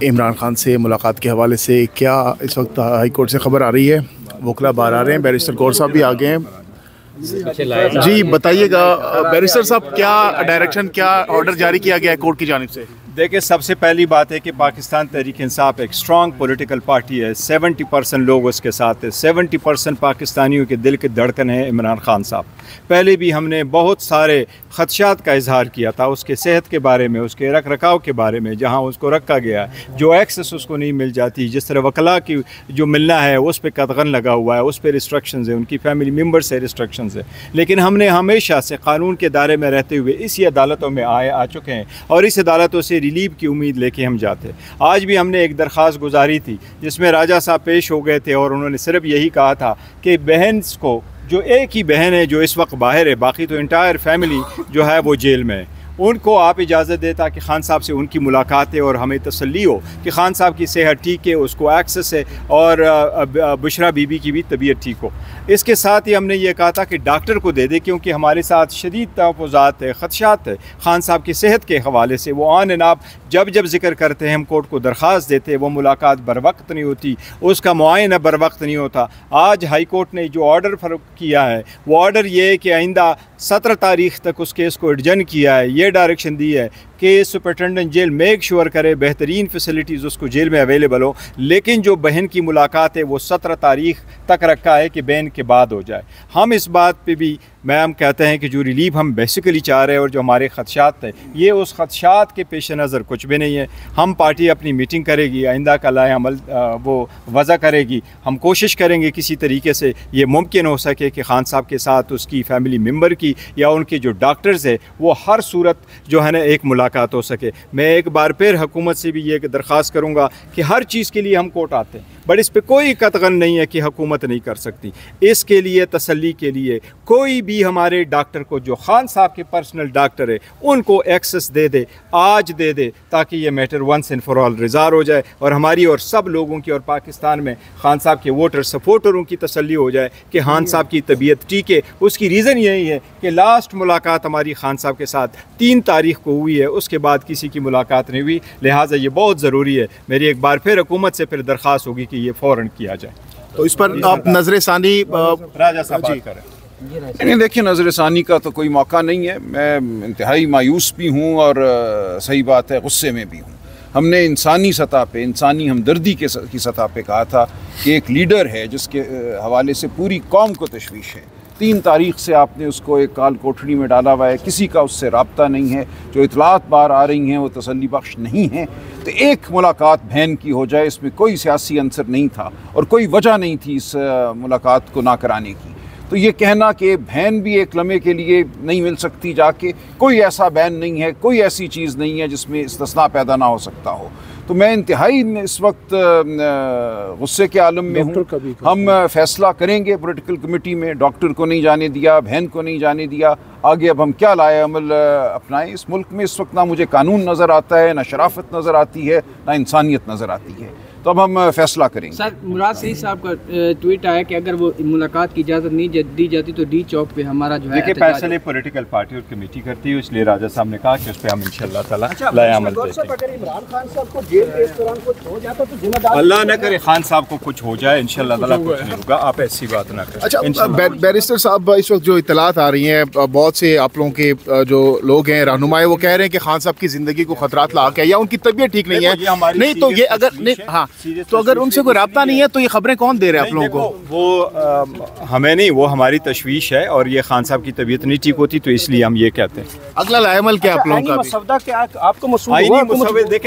इमरान खान से मुलाकात के हवाले से क्या इस वक्त हाई कोर्ट से खबर आ रही है? वकला बाहर आ रहे हैं, बैरिस्टर गौर साहब भी आ गए हैं। जी बताइएगा बैरिस्टर साहब, क्या डायरेक्शन, क्या ऑर्डर जारी किया गया है कोर्ट की जानिब से? देखिए, सबसे पहली बात है कि पाकिस्तान तहरीक इंसाफ एक स्ट्रॉन्ग पॉलिटिकल पार्टी है। 70% लोग उसके साथ हैं। 70% पाकिस्तानियों के दिल के धड़कन है इमरान खान साहब। पहले भी हमने बहुत सारे खदशात का इजहार किया था उसके सेहत के बारे में, उसके रख रखाव के बारे में, जहाँ उसको रखा गया है, जो एक्सेस उसको नहीं मिल जाती, जिस तरह वकला की जो मिलना है उस पर कतगन लगा हुआ है, उस पर रिस्ट्रिक्शंस है, उनकी फैमिली मेम्बर से रिस्ट्रिक्शंस है। लेकिन हमने हमेशा से कानून के दायरे में रहते हुए इसी अदालतों में आ चुके हैं और इस अदालतों से रिलीफ की उम्मीद लेके हम जाते। आज भी हमने एक दरख्वास्त गुजारी थी जिसमें राजा साहब पेश हो गए थे और उन्होंने सिर्फ यही कहा था कि बहन को, जो एक ही बहन है जो इस वक्त बाहर है, बाकी तो इंटायर फैमिली जो है वो जेल में है, उनको आप इजाज़त दें ताकि खान साहब से उनकी मुलाकात है और हमें तसल्ली हो कि खान साहब की सेहत ठीक है, उसको एक्सेस है और बुशरा बीबी की भी तबीयत ठीक हो। इसके साथ ही हमने ये कहा था कि डॉक्टर को दे दे, क्योंकि हमारे साथ शदीद तहफ़्फ़ुज़ात है, ख़दशात है खान साहब की सेहत के हवाले से। वो ऑन एंड ऑफ जब जिक्र करते हैं, हम कोर्ट को दरख्वास्त देते हैं, वो मुलाकात बर वक्त नहीं होती, उसका मुआयना बर वक्त नहीं होता। आज हाई कोर्ट ने जो ऑर्डर किया है वो ऑर्डर ये है कि आइंदा 17 तारीख तक उस केस को एडजन किया है। ये डायरेक्शन दी है कि सुपरिटेंडेंट जेल मेक श्योर करे बेहतरीन फैसिलिटीज़ उसको जेल में अवेलेबल हो, लेकिन जो बहन की मुलाकात है वो 17 तारीख तक रखा है कि बहन के बाद हो जाए। हम इस बात पे भी मैम कहते हैं कि जो रिलीफ हम बेसिकली चाह रहे हैं और जो हमारे खदशात थे, ये उस खदशात के पेश नज़र कुछ भी नहीं है। हम पार्टी अपनी मीटिंग करेगी, आइंदा का लाए अमल वो वज़ा करेगी। हम कोशिश करेंगे किसी तरीके से ये मुमकिन हो सके कि खान साहब के साथ उसकी फैमिली मेम्बर की या उनके जो डॉक्टर्स है वो हर सूरत जो है ना एक मुलाकात हो सके। मैं एक बार फिर हुकूमत से भी ये दरख्वास्त करूँगा कि हर चीज़ के लिए हम कोर्ट आते हैं, बट इस पर कोई कतगन नहीं है कि हुकूमत नहीं कर सकती। इसके लिए तसल्ली के लिए कोई भी हमारे डॉक्टर को, जो खान साहब के पर्सनल डॉक्टर है, उनको एक्सेस दे दे, आज दे दे, ताकि ये matter once and for all resolve हो जाए और हमारी और सब लोगों की और पाकिस्तान में खान साहब के वोटर सपोर्टरों की तसल्ली हो जाए कि खान साहब की तबीयत ठीक है। उसकी रीज़न यही है कि लास्ट मुलाकात हमारी खान साहब के साथ 3 तारीख को हुई है, उसके बाद किसी की मुलाकात नहीं हुई। लिहाजा ये बहुत ज़रूरी है। मेरी एक बार फिर हुकूमत से फिर दरख्वास्त होगी कि ये फ़ौरन किया जाए। तो इस पर आप नजर सानी राजा साहब बात करें। नहीं, देखिए, नज़र सानी का तो कोई मौका नहीं है। मैं इंतहाई मायूस भी हूँ और सही बात है गुस्से में भी हूँ। हमने इंसानी सतह पे, इंसानी हमदर्दी की सतह पे कहा था कि एक लीडर है जिसके हवाले से पूरी कौम को तशवीश है। 3 तारीख से आपने उसको एक काल कोठरी में डाला हुआ है, किसी का उससे रब्ता नहीं है, जो इतलात बाहर आ रही हैं वो तसल्ली बख्श नहीं है। तो एक मुलाकात बहन की हो जाए, इसमें कोई सियासी अंसर नहीं था और कोई वजह नहीं थी इस मुलाकात को ना कराने की। तो ये कहना कि बहन भी एक लम्हे के लिए नहीं मिल सकती जाके, कोई ऐसा बैन नहीं है, कोई ऐसी चीज़ नहीं है जिसमें इस्तिस्ना पैदा ना हो सकता हो। तो मैं इंतहाई इस वक्त गुस्से के आलम में हूँ। हम फैसला करेंगे पॉलिटिकल कमेटी में। डॉक्टर को नहीं जाने दिया, बहन को नहीं जाने दिया, आगे अब हम क्या लाए अमल अपनाएं। इस मुल्क में इस वक्त ना मुझे कानून नज़र आता है, ना शराफत नज़र आती है, ना इंसानियत नज़र आती है। तो अब हम फैसला करेंगे। सर, मुराद सही साहब का ट्वीट आया कि अगर वो मुलाकात की इजाज़त नहीं दी जाती तो डी चौक पे हमारा जो है, देखिए, फैसले पॉलिटिकल पार्टी और कमेटी करती है, इसलिए राजा साहब ने कहा कि उस पर हम इंशाल्लाह ताला लाए अमल करेंगे। अल्लाह न करे खान साहब को कुछ हो जाए, इंशाल्लाह ताला कुछ नहीं होगा। आप ऐसी बात ना करें। अच्छा बैरिस्टर साहब, इस वक्त जो इतलात आ रही हैं, बहुत से आप लोगों के जो लोग हैं रहनुमाए, वो कह रहे हैं कि खान साहब की ज़िंदगी को खतरात लाक है या उनकी तबीयत ठीक नहीं है। नहीं तो ये अगर नहीं, हाँ, तो अगर उनसे कोई रब्ता नहीं है तो ये खबरें कौन दे रहे हैं आप लोगों को? वो हमें नहीं, वो हमारी तशवीश है और ये खान साहब की तबीयत नहीं ठीक होती, तो इसलिए हम ये कहते हैं। अगला लाएमल क्या आप लोगों का?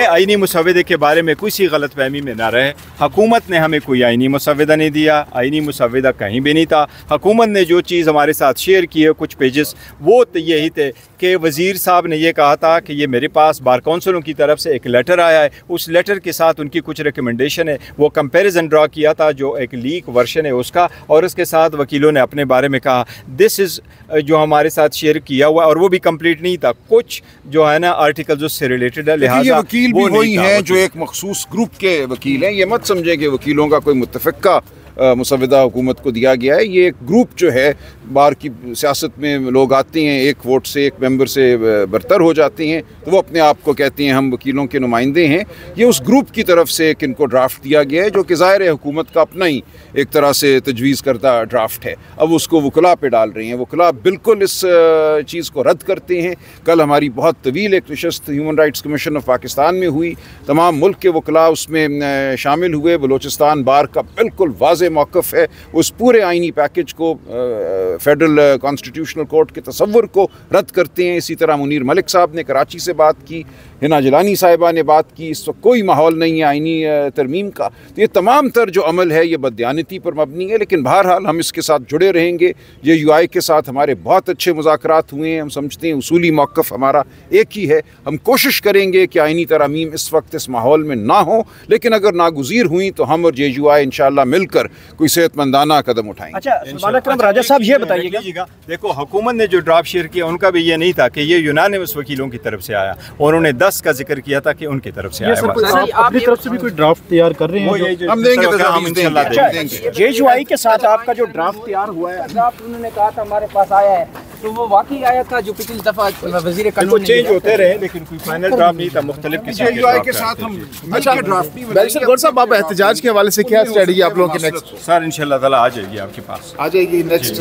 आईनी मुसवदे के बारे में किसी गलत फहमी में ना रहे। हुकूमत ने हमें कोई आईनी मुसवदा नहीं दिया, आईनी मुसवदा कहीं भी नहीं था। हुकूमत ने जो चीज़ हमारे साथ शेयर की है, कुछ पेजेस, वो तो यही थे कि वज़ीर साहब ने ये कहा था कि ये मेरे पास बार काउंसिलों की तरफ से एक लेटर आया है, उस लेटर के साथ उनकी कुछ रिकमेंडेशन है, वो कंपैरिजन ड्रा किया था जो एक लीक वर्जन है उसका, और उसके साथ वकीलों ने अपने बारे में कहा। दिस इज़ जो हमारे साथ शेयर किया हुआ, और वो भी कंप्लीट नहीं था, कुछ जो है ना आर्टिकल्स उससे रिलेटेड है। लिहाजा वकील भी वही हैं जो एक मखसूस ग्रुप के वकील हैं। ये मत समझे कि वकीलों का कोई मुतफ़िक़ा मुसव्वदा हुकूमत को दिया गया है। ये एक ग्रुप जो है, बाहर की सियासत में लोग आते हैं, एक वोट से, एक मेंबर से बरतर हो जाते हैं, तो वो अपने आप को कहते हैं हम वकीलों के नुमाइंदे हैं। ये उस ग्रुप की तरफ से एक इनको ड्राफ्ट दिया गया है, जो कि ज़ाहिर है हुकूमत का अपना ही एक तरह से तजवीज़ करता ड्राफ्ट है। अब उसको वकला पे डाल रहे हैं। वकला बिल्कुल इस चीज़ को रद्द करते हैं। कल हमारी बहुत तवील एक नशस्त human rights commission of Pakistan में हुई, तमाम मुल्क के वकला उसमें शामिल हुए। बलोचिस्तान बार का बिल्कुल वाज़ेह मौक़िफ़ है, उस पूरे आइनी पैकेज को, फेडरल कॉन्स्टिट्यूशनल कोर्ट के तसव्वुर को रद्द करते हैं। इसी तरह मुनीर मलिक साहब ने कराची से बात की, हिना जिलानी साहिबा ने बात की। इस वक्त कोई माहौल नहीं है आइनी तरमीम का। तो ये तमाम तर जो अमल है ये बदयानती पर मबनी है, लेकिन बहरहाल हम इसके साथ जुड़े रहेंगे। ये यूआई के साथ हमारे बहुत अच्छे मुज़ाकरात हुए हैं। हम समझते हैं उसूली मौक़िफ़ हमारा एक ही है। हम कोशिश करेंगे कि आइनी तरमीम इस वक्त इस माहौल में ना हो, लेकिन अगर नागुज़ीर हुई तो हम और JUI इंशाअल्लाह मिलकर कोई सेहतमंदाना कदम उठाएंगे। अच्छा राजा साहब, ये बताइएगा, देखो हुकूमत ने जो ड्राफ्ट शेयर किया उनका भी ये नहीं था कि ये यूनानिमस वकीलों की तरफ से आया, उन्होंने 10 का जिक्र किया था कि उनकी तरफ से आया। आप अपनी तरफ से भी कोई ड्राफ्ट तैयार कर रहे हैं? हम देंगे। JUI के साथ आपका जो ड्राफ्ट तैयार हुआ है, ड्राफ्ट उन्होंने कहा था हमारे पास आया है, तो वो वाकई आया था जो पिछली दफा वजीर कानून चेंज होते रहे, लेकिन कोई फाइनल ड्राफ्ट नहीं था। मुख्तलिफ JUI के साथ हम ड्राफ्ट नहीं बैरिस्टर गौहर साहब, आप एहतजाज के हवाले से क्या स्ट्रेटजी आप लोगों की नेक्स्ट? सर इंशाल्लाह ताला आ जाएगी आपके पास, आ जाएगी नेक्स्ट।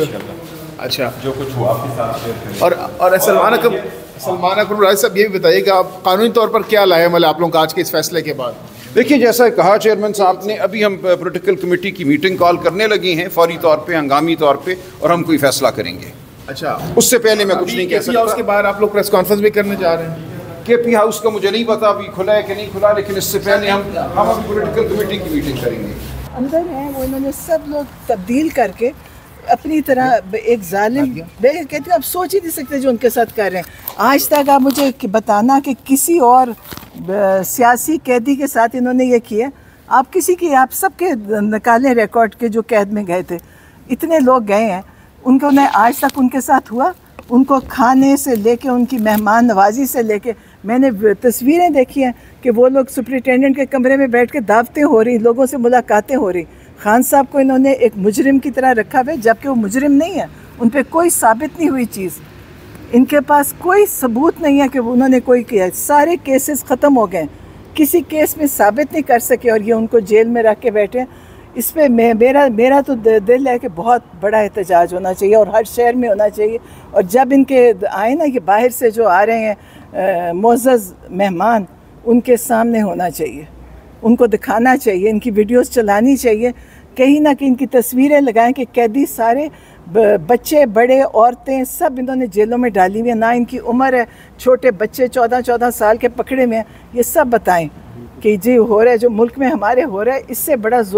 अच्छा, जो कुछ हुआ आपके साथ शेयर करेंगे। और सलमान अकरम राज साहब, ये भी बताइएगा आप कानूनी तौर पर क्या लाए अमल आप लोगों का आज के इस फैसले के बाद? देखिए, जैसा कहा चेयरमैन साहब ने, अभी हम पॉलिटिकल कमेटी की मीटिंग कॉल करने लगे हैं फौरी तौर पे, हंगामी तौर पे, और हम कोई फैसला करेंगे। अच्छा, उससे पहले मैं कुछ नहीं कह सकता। उसके बाद आप लोग प्रेस कॉन्फ्रेंस भी करने जा रहे हैं? KP हाउस का मुझे नहीं पता अभी खुला है कि नहीं खुला, लेकिन इससे पहले हम अभी पॉलिटिकल कमेटी की मीटिंग करेंगे। अंदर हैं वो, इन्होंने सब लोग तब्दील करके अपनी तरह एक जालिम, मैं कहती हूँ आप सोच ही नहीं सकते जो उनके साथ कर रहे हैं। आज तक आप मुझे बताना कि किसी और सियासी कैदी के साथ इन्होंने ये किया। आप किसी की, आप सबके निकालें रिकॉर्ड के जो कैद में गए थे, इतने लोग गए हैं, उनको ने आज तक उनके साथ हुआ। उनको खाने से लेके, उनकी मेहमान नवाजी से लेके, मैंने तस्वीरें देखी हैं कि वो लोग सुपरिटेंडेंट के कमरे में बैठ के दावतें हो रही, लोगों से मुलाकातें हो रही। खान साहब को इन्होंने एक मुजरिम की तरह रखा हुआ है, जबकि वो मुजरिम नहीं है। उन पर कोई साबित नहीं हुई चीज़, इनके पास कोई सबूत नहीं है कि उन्होंने कोई किया। सारे केसेस ख़त्म हो गए, किसी केस में साबित नहीं कर सके, और ये उनको जेल में रख के बैठे। इस पर मेरा तो दिल है कि बहुत बड़ा एहतजाज होना चाहिए, और हर शहर में होना चाहिए। और जब इनके आए ना, ये बाहर से जो आ रहे हैं मोअज़्ज़ज़ मेहमान, उनके सामने होना चाहिए, उनको दिखाना चाहिए, इनकी वीडियोस चलानी चाहिए, कहीं ना कहीं इनकी तस्वीरें लगाएं कि कैदी सारे बच्चे, बड़े, औरतें, सब इन्होंने जेलों में डाली हुई है, ना इनकी उम्र है, छोटे बच्चे 14-14 साल के पकड़े में हैं। ये सब बताएं कि जी हो रहा है, जो मुल्क में हमारे हो रहा है, इससे बड़ा जोर